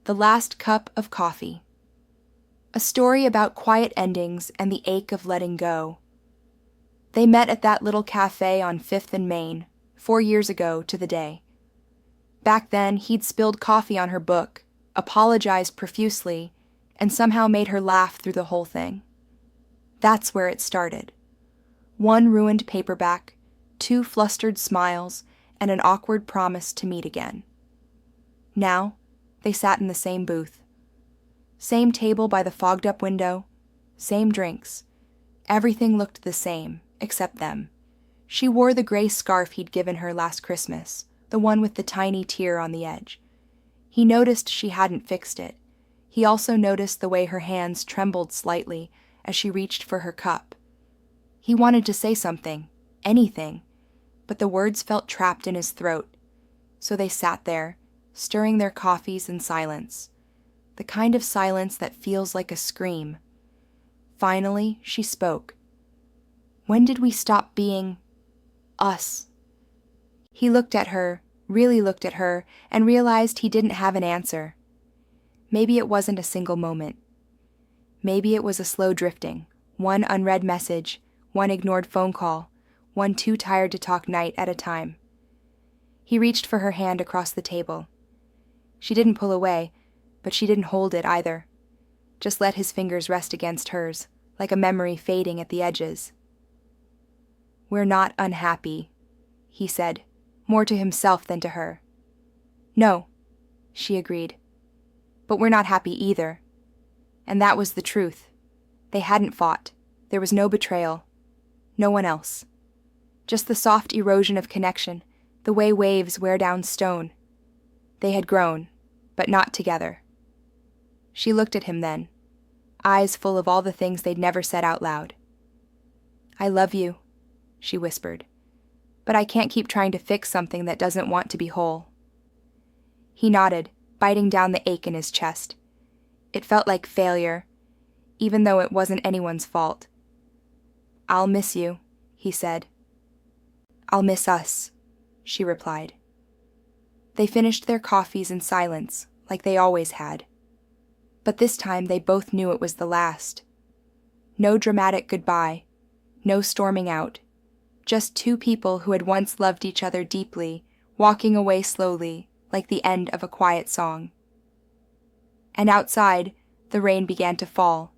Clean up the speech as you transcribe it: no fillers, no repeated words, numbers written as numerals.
The Last Cup of Coffee. A story about quiet endings and the ache of letting go. They met at that little cafe on 5th and Main, 4 years ago to the day. Back then, he'd spilled coffee on her book, apologized profusely, and somehow made her laugh through the whole thing. That's where it started. One ruined paperback, 2 flustered smiles, and an awkward promise to meet again. Now, they sat in the same booth. Same table by the fogged-up window, same drinks. Everything looked the same, except them. She wore the gray scarf he'd given her last Christmas, the one with the tiny tear on the edge. He noticed she hadn't fixed it. He also noticed the way her hands trembled slightly as she reached for her cup. He wanted to say something, anything, but the words felt trapped in his throat. So they sat there, stirring their coffees in silence, the kind of silence that feels like a scream. Finally, she spoke. When did we stop being us? He looked at her, really looked at her, and realized he didn't have an answer. Maybe it wasn't a single moment. Maybe it was a slow drifting, one unread message, one ignored phone call, one too tired to talk night at a time. He reached for her hand across the table. She didn't pull away, but she didn't hold it either. Just let his fingers rest against hers, like a memory fading at the edges. "We're not unhappy," he said, more to himself than to her. "No," she agreed. "But we're not happy either." And that was the truth. They hadn't fought. There was no betrayal. No one else. Just the soft erosion of connection, the way waves wear down stone. They had grown, but not together. She looked at him then, eyes full of all the things they'd never said out loud. "I love you," she whispered, "but I can't keep trying to fix something that doesn't want to be whole." He nodded, biting down the ache in his chest. It felt like failure, even though it wasn't anyone's fault. "I'll miss you," he said. "I'll miss us," she replied. They finished their coffees in silence, like they always had. But this time they both knew it was the last. No dramatic goodbye, no storming out. Just 2 people who had once loved each other deeply, walking away slowly, like the end of a quiet song. And outside, the rain began to fall,